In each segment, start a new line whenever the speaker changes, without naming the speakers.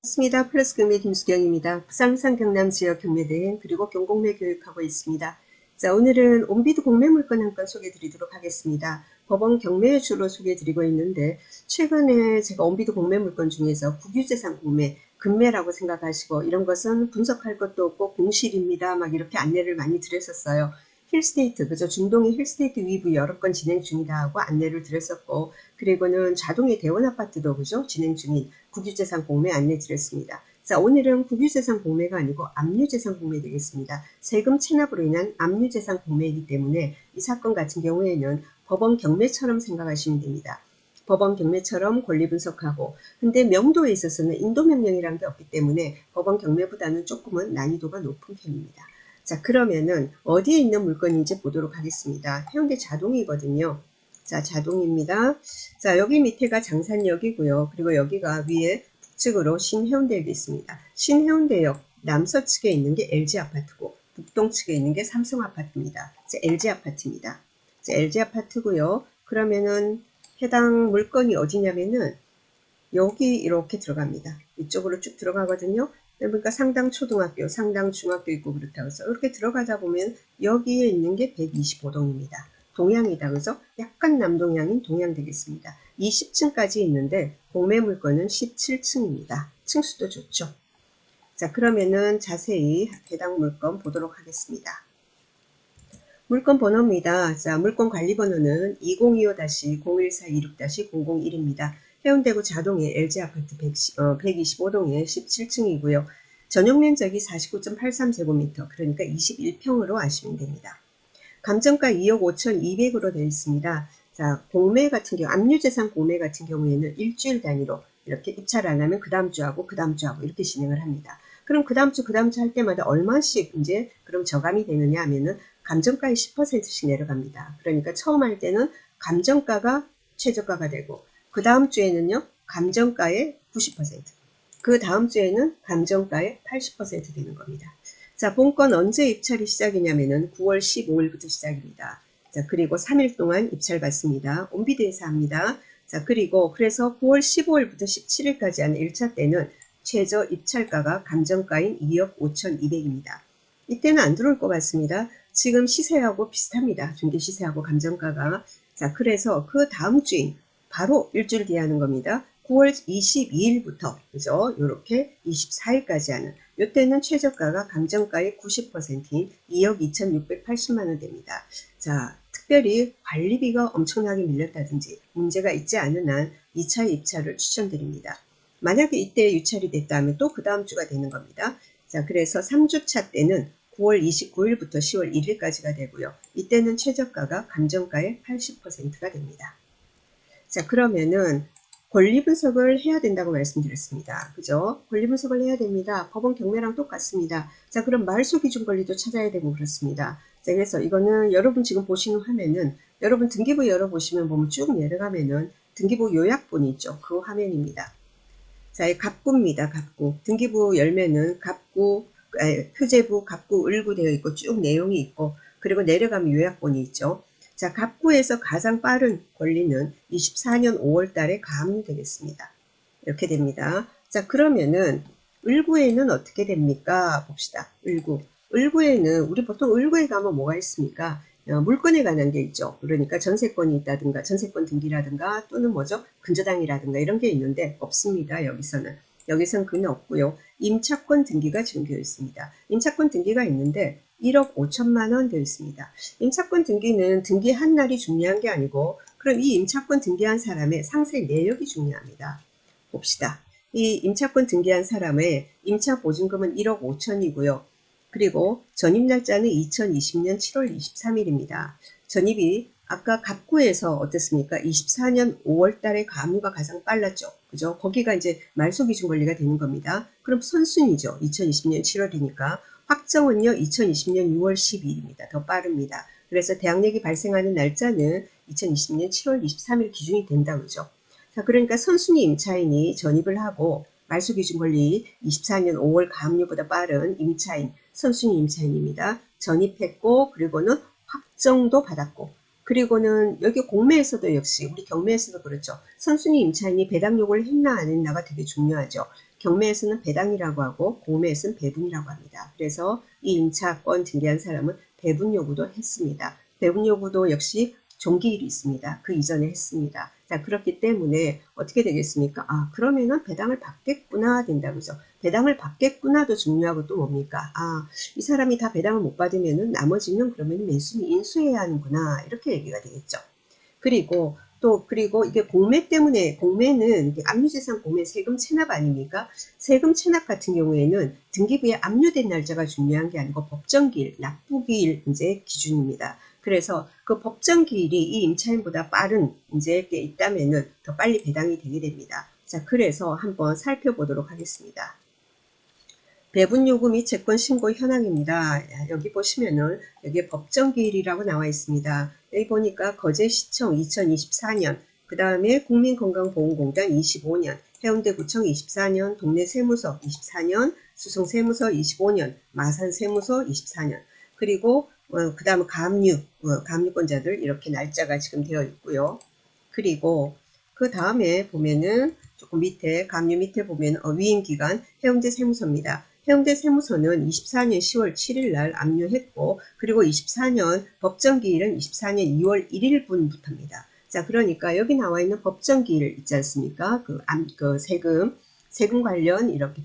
반갑습니다. 플러스 경매 김수경입니다. 부산산 경남 지역 경매대행 그리고 경공매 교육하고 있습니다. 자, 오늘은 온비드 공매 물건 한 건 소개해 드리도록 하겠습니다. 법원 경매 주로 소개해 드리고 있는데 최근에 제가 온비드 공매 물건 중에서 국유재산 공매, 금매라고 생각하시고 이런 것은 분석할 것도 없고 공실입니다. 막 이렇게 안내를 많이 드렸었어요. 힐스테이트, 그죠? 중동의 힐스테이트 위브 여러 건 진행 중이다 하고 안내를 드렸었고, 그리고는 자동의 대원 아파트도 그죠? 진행 중인 국유재산 공매 안내 드렸습니다. 자, 오늘은 국유재산 공매가 아니고 압류재산 공매 되겠습니다. 세금 체납으로 인한 압류재산 공매이기 때문에 이 사건 같은 경우에는 법원 경매처럼 생각하시면 됩니다. 법원 경매처럼 권리 분석하고, 근데 명도에 있어서는 인도명령이라는 게 없기 때문에 법원 경매보다는 조금은 난이도가 높은 편입니다. 자, 그러면은 어디에 있는 물건인지 보도록 하겠습니다. 해운대 자동이거든요. 자, 자동입니다. 자, 여기 밑에가 장산역이고요. 그리고 여기가 위에 북측으로 신해운대역이 있습니다. 신해운대역 남서측에 있는 게 LG아파트고 북동측에 있는 게 삼성아파트입니다. LG아파트입니다. LG아파트고요. 그러면은 해당 물건이 어디냐면은 여기 이렇게 들어갑니다. 이쪽으로 쭉 들어가거든요. 그러니까 상당 초등학교, 상당 중학교 있고 그렇다고 해서 이렇게 들어가다 보면 여기에 있는 게 125동입니다. 동향이다. 그죠? 약간 남동향인 동향 되겠습니다. 20층까지 있는데 공매 물건은 17층입니다. 층수도 좋죠. 자, 그러면은 자세히 해당 물건 보도록 하겠습니다. 물건 번호입니다. 자, 물건 관리 번호는 2025-0142-6-001입니다. 해운대구 자동의 LG아파트 125동의 17층이고요. 전용 면적이 49.83제곱미터, 그러니까 21평으로 아시면 됩니다. 감정가 2억 5,200으로 되어 있습니다. 자, 공매 같은 경우, 압류재산 공매 같은 경우에는 일주일 단위로 이렇게 입찰 안 하면 그 다음 주하고 그 다음 주하고 이렇게 진행을 합니다. 그럼 그 다음 주 할 때마다 얼마씩 이제 그럼 저감이 되느냐 하면은 감정가의 10%씩 내려갑니다. 그러니까 처음 할 때는 감정가가 최저가가 되고 그 다음 주에는요 감정가의 90%, 그 다음 주에는 감정가의 80% 되는 겁니다. 자, 본건 언제 입찰이 시작이냐면은 9월 15일부터 시작입니다. 자, 그리고 3일 동안 입찰 받습니다. 온비드에서 합니다. 자, 그리고 그래서 9월 15일부터 17일까지 하는 1차 때는 최저 입찰가가 감정가인 2억 5,200입니다. 이때는 안 들어올 것 같습니다. 지금 시세하고 비슷합니다. 중개 시세하고 감정가가. 자, 그래서 그 다음 주인 바로 일주일 뒤에 하는 겁니다. 9월 22일부터 그죠? 요렇게 24일까지 하는 요때는 최저가가 감정가의 90%인 2억 2,680만 원 됩니다. 자, 특별히 관리비가 엄청나게 밀렸다든지 문제가 있지 않은 한 2차 입찰을 추천드립니다. 만약에 이때 유찰이 됐다면 또 그 다음 주가 되는 겁니다. 자, 그래서 3주차 때는 9월 29일부터 10월 1일까지가 되고요. 이때는 최저가가 감정가의 80%가 됩니다. 자, 그러면은 권리 분석을 해야 된다고 말씀드렸습니다. 그죠? 권리 분석을 해야 됩니다. 법원 경매랑 똑같습니다. 자, 그럼 말소 기준 권리도 찾아야 되고 그렇습니다. 자, 그래서 이거는 여러분 지금 보시는 화면은 여러분 등기부 열어보시면 보면 쭉 내려가면은 등기부 요약본이 있죠. 그 화면입니다. 자, 이 갑구입니다. 갑구. 등기부 열면은 갑구, 표제부, 갑구, 을구 되어 있고 쭉 내용이 있고 그리고 내려가면 요약본이 있죠. 자, 갑구에서 가장 빠른 권리는 24년 5월 달에 가압류 되겠습니다. 이렇게 됩니다. 자, 그러면은 을구에는 어떻게 됩니까? 봅시다. 을구. 을구에는 우리 보통 을구에 가면 뭐가 있습니까? 물건에 관한 게 있죠. 그러니까 전세권이 있다든가 전세권 등기라든가 또는 뭐죠? 근저당이라든가 이런 게 있는데 없습니다. 여기서는. 여기서는 그는 없고요. 임차권 등기가 지금 되어 있습니다. 임차권 등기가 있는데 1억 5천만 원 되어 있습니다. 임차권 등기는 등기한 날이 중요한 게 아니고 그럼 이 임차권 등기한 사람의 상세 내역이 중요합니다. 봅시다. 이 임차권 등기한 사람의 임차 보증금은 1억 5천이고요. 그리고 전입 날짜는 2020년 7월 23일입니다. 전입이 아까 갑구에서 어땠습니까? 24년 5월 달에 가압류가 가장 빨랐죠. 그죠? 거기가 이제 말소 기준 권리가 되는 겁니다. 그럼 선순위죠. 2020년 7월이니까. 확정은요, 2020년 6월 12일입니다. 더 빠릅니다. 그래서 대항력이 발생하는 날짜는 2020년 7월 23일 기준이 된다. 그죠? 자, 그러니까 선순위 임차인이 전입을 하고 말소 기준 권리 24년 5월 가압류보다 빠른 임차인, 선순위 임차인입니다. 전입했고 그리고는 확정도 받았고 그리고는 여기 공매에서도 역시 우리 경매에서도 그렇죠. 선순위 임차인이 배당 요구를 했나 안 했나가 되게 중요하죠. 경매에서는 배당이라고 하고 공매에서는 배분이라고 합니다. 그래서 이 임차권 등기한 사람은 배분 요구도 했습니다. 배분 요구도 역시 종기일이 있습니다. 그 이전에 했습니다. 자, 그렇기 때문에 어떻게 되겠습니까? 아, 그러면은 배당을 받겠구나 된다. 그죠? 배당을 받겠구나도 중요하고 또 뭡니까? 아, 이 사람이 다 배당을 못 받으면은 나머지는 그러면 매수인이 인수해야 하는구나. 이렇게 얘기가 되겠죠. 그리고 이게 공매 때문에, 공매는 압류재산 공매 세금 체납 아닙니까? 세금 체납 같은 경우에는 등기부에 압류된 날짜가 중요한 게 아니고 법정기일, 납부기일 이제 기준입니다. 그래서 그 법정기일이 이 임차인보다 빠른 이제 게 있다면은 더 빨리 배당이 되게 됩니다. 자, 그래서 한번 살펴보도록 하겠습니다. 배분 요구 및 채권 신고 현황입니다. 여기 보시면은 여기에 법정기일이라고 나와 있습니다. 여기 보니까 거제시청 2024년, 그 다음에 국민건강보험공단 25년, 해운대구청 24년, 동네세무서 24년, 수성세무서 25년, 마산세무서 24년, 그리고 그 다음 가압류권자들 이렇게 날짜가 지금 되어 있고요. 그리고 그 다음에 보면은 조금 밑에 가압류 밑에 보면 위임기간 해운대세무서입니다. 해운대세무서는 24년 10월 7일 날 압류했고, 그리고 24년 법정기일은 24년 2월 1일분부터입니다. 자, 그러니까 여기 나와 있는 법정기일 있지 않습니까? 그 세금 관련 이렇게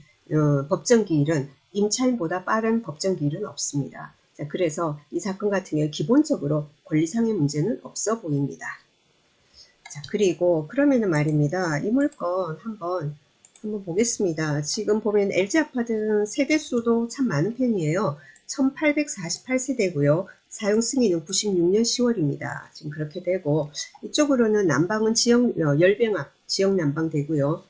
법정기일은 임차인보다 빠른 법정기일은 없습니다. 자, 그래서 이 사건 같은 경우 기본적으로 권리상의 문제는 없어 보입니다. 자, 그리고 그러면은 말입니다. 이 물건 한번 보겠습니다. 지금 보면 LG아파트 세대수도 참 많은 편이에요. 1848세대고요. 사용 승인은 96년 10월입니다. 지금 그렇게 되고, 이쪽으로는 난방은 열병합 지역 난방 되고요.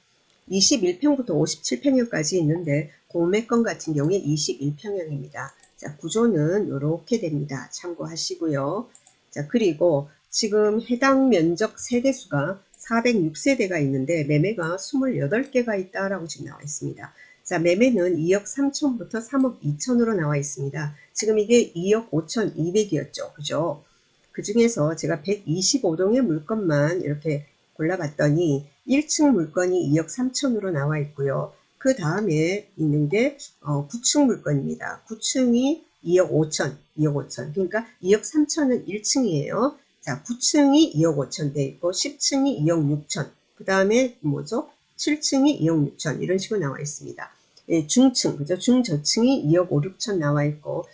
21평부터 57평형까지 있는데 공매권 같은 경우에 21평형입니다. 자, 구조는 이렇게 됩니다. 참고하시고요. 자, 그리고 지금 해당 면적 세대수가 406세대가 있는데 매매가 28개가 있다라고 지금 나와 있습니다. 자, 매매는 2억 3천부터 3억 2천으로 나와 있습니다. 지금 이게 2억 5천 2백이었죠. 그죠? 그 중에서 제가 125동의 물건만 이렇게 골라봤더니 1층 물건이 2억 3천으로 나와 있고요. 그 다음에 있는 게 9층 물건입니다. 9층이 2억 5천, 2억 5천. 그러니까 2억 3천은 1층이에요. 자, 9층이 2억 5천 돼 있고 10층이 2억 6천. 그 다음에 뭐죠? 7층이 2억 6천 이런 식으로 나와 있습니다. 예, 중층, 그죠? 중저층이 2억 5, 6천 나와 있고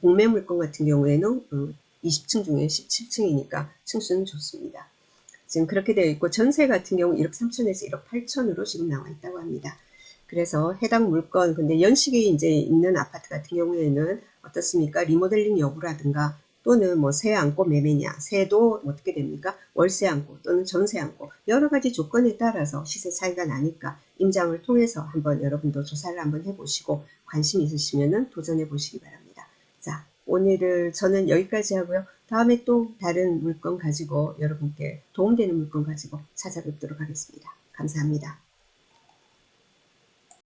공매 물건 같은 경우에는 20층 중에 17층이니까 층수는 좋습니다. 지금 그렇게 되어 있고 전세 같은 경우 1억 3천에서 1억 8천으로 지금 나와 있다고 합니다. 그래서 해당 물건, 근데 연식이 이제 있는 아파트 같은 경우에는 어떻습니까? 리모델링 여부라든가 또는 뭐 세 안고 매매냐, 세도 어떻게 됩니까? 월세 안고 또는 전세 안고 여러 가지 조건에 따라서 시세 차이가 나니까 임장을 통해서 한번 여러분도 조사를 한번 해보시고 관심 있으시면은 도전해 보시기 바랍니다. 자, 오늘은 저는 여기까지 하고요. 다음에 또 다른 물건 가지고 여러분께 도움되는 물건 가지고 찾아뵙도록 하겠습니다. 감사합니다.